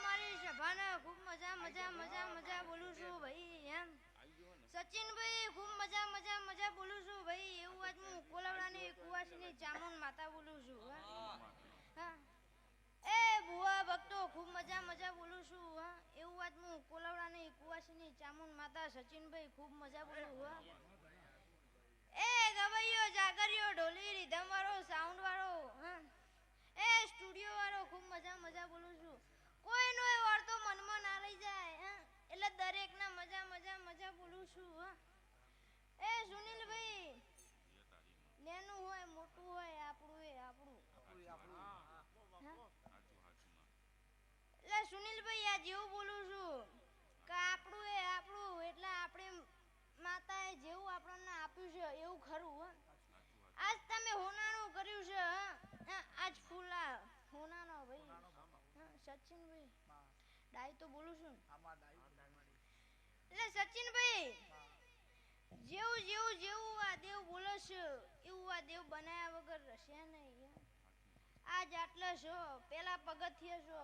મારી સભાના ખૂબ મજા બોલું છું ભાઈ એમ સચિનભાઈ ખૂબ મજા બોલું છું ભાઈ એવું આજ હું કોલાવડાની કુવાસીની ચામુંડ માતા બોલું છું હા એ બુઆ ભક્તો ખૂબ મજા બોલું છું હા એવું આજ હું કોલાવડાની કુવાસીની ચામુંડ માતા સચિનભાઈ ખૂબ મજા બોલું હા એ ગવૈયો જાગરિયો ઢોલી રીધમ વાળો સાઉન્ડ વાળો હા એ સ્ટુડિયો વાળો ખૂબ મજા બોલું છું કોઈનો એ વાર્તો મનમાં ના રહી જાય હા એટલે દરેકના મજા બોલું છું હા એ સુનિલભાઈ નેનું હોય મોટું હોય આપણું એટલે સુનિલભાઈ આ જેવું બોલું છું કે આપણું એટલે આપણે માતાએ જેવું આપણને આપ્યું છે એવું ખરું હા આજ તમે હોનાનું કર્યું છે હા આજ ફૂલા હોનાનો ભાઈ સચિનભાઈ ડાઈ તો બોલું છું એટલે સચિનભાઈ જેવું આ દેવ બોલે છે એવું આ દેવ બનાયા વગર રહેશે નહીં આજ આટલા છો પેલા પગથિયે છો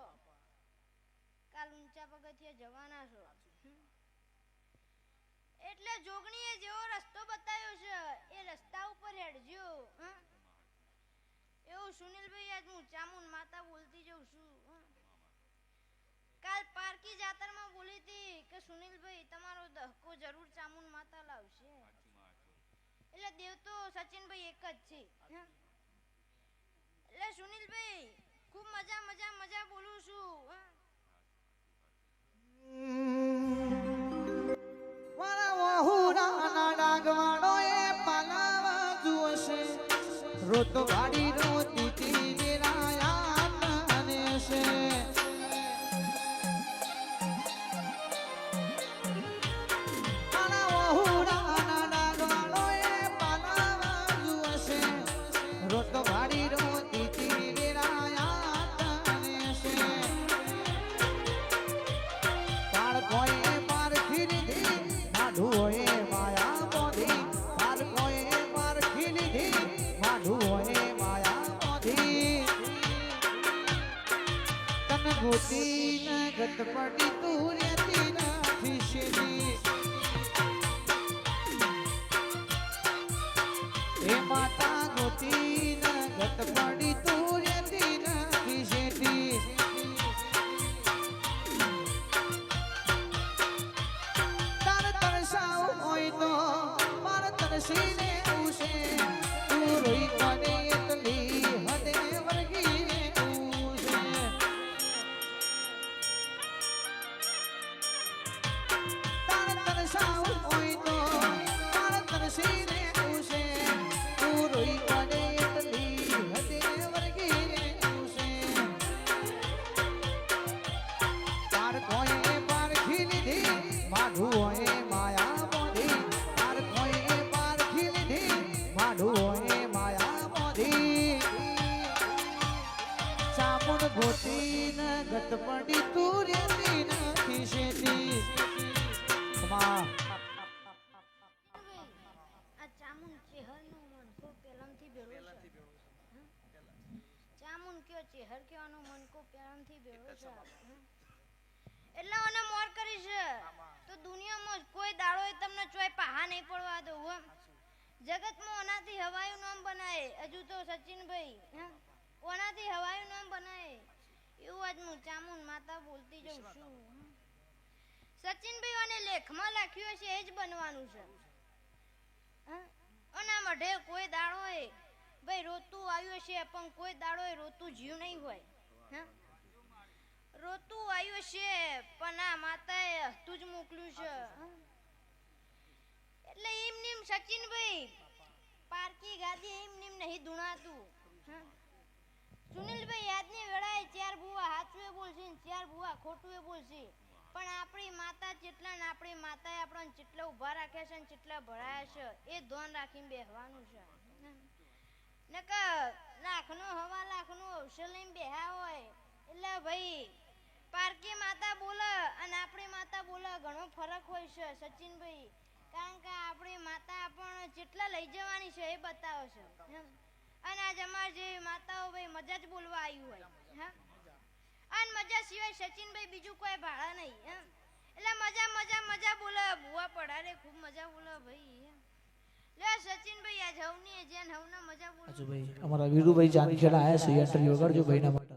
કાલ ઊંચા પગથિયે જવાના છો એટલે જોગણીએ જેવો રસ્તો બતાવ્યો છે એ રસ્તા ઉપર હેડજો એવું સુનિલભાઈ આજ હું ચામુંડ માતા બોલતી જઉં છું કાલ પારકી જાતરમાં બોલી હતી કે સુનિલભાઈ તમારો દહકો જરૂર ચામુંડ માતા લાવશે એટલે દેવ તો સચિનભાઈ એક જ છે એટલે સુનિલભાઈ ખૂબ મજા બોલું છું ડાગવાડો એ પાલાવા જુઓશે રોતો ગાડી રોતી તી રાયા તને છે રોતો ગાડી રોતી તી રાયા તને છે તાળ કોઈ માર ખીરી માઢુઓએ માયા મોધી તાર કોઈ માર ખીરી માઢુઓએ માયા મોધી તન ગોતી ન ગત પડી તું રેતી નથી શેરી હે માતા ગોતી ન ગત પડી તું રેતી નથી શેરી સીને ઉસે તું રોઈ કોને એટલી હદે વર્ગીને ઉસે તાર તરસાવ હોય તો તાર તરસીને ઉસે તું રોઈ કોને એટલી હદે વર્ગીને ઉસે તાર કોઈ પારખી લીધી માઢું હોય માયા મોધી તાર કોઈ માઢુઓએ માયા મોધી ચામુંડ ગોતી ન ગત પડી તું રેતી નથી શેતી આ ચામુંડ ચેહરનો મનકો પેલમથી બેરો છે ચામુંડ કયો ચેહર કહેવાનો મનકો પેલમથી બેરો છે એટલે મને મોર કરી છે તો દુનિયામાં કોઈ દાડો તમને ચોય પહા નહીં પડવા દઉં જગતમાં ઓનાથી હવાયું નામ બનાય હજુ તો સચિનભાઈ ઓનાથી હવાયું નામ બનાય એવું આજ હું ચામુંડ માતા બોલતી જઉં છું સચિનભાઈ અને લેખમાં લખ્યું છે એ જ બનવાનું છે ઓના મઢે કોઈ દાડો હોય ભાઈ રોતું આવ્યું છે પણ કોઈ દાડો રોતું જીવ નહીં હોય રોતું આવ્યું છે પણ આ માતાએ તું જ મોકલ્યું છે એટલે એમ નીમ સચિનભાઈ પારકી ગાદી એમ નીમ નહીં ધુણાતું સુનિલભાઈ યાદની વેળાએ ચાર ભુવા હાચુએ બોલશે ને ચાર ભુવા ખોટુએ બોલશે પણ આપણી માતા જેટલા ને આપણી માતાએ આપણને જેટલા ઊભા રાખ્યા છે ને જેટલા ભરાયા છે એ ધ્યાન રાખીને બેહવાનું છે નકર લાખનો હવા લાખનો અવસર લઈને બેહ્યા હોય એટલે ભાઈ પારકી માતા બોલે અને આપણી માતા બોલે ઘણો ફરક હોય છે સચિનભાઈ કારણ કે આપણી માતા પણ જેટલા લઈ જવાની છે એ બતાવે છે અને આજ અમાર જે માતાઓ ભાઈ મજા જ બોલવા આવ્યું હોય હા અને મજા સિવાય સચિનભાઈ બીજું કોઈ ભાડા નહીં હા એટલે મજા મજા મજા બોલે ભૂવા પડારે ખૂબ મજા બોલે ભાઈ લે સચિનભાઈ આ જવની જેન હવના મજા બોલે ભાઈ અમારા વીરુભાઈ જાનખેડા આયા છે ઇન્ટરવ્યુ કરજો ભાઈના માટે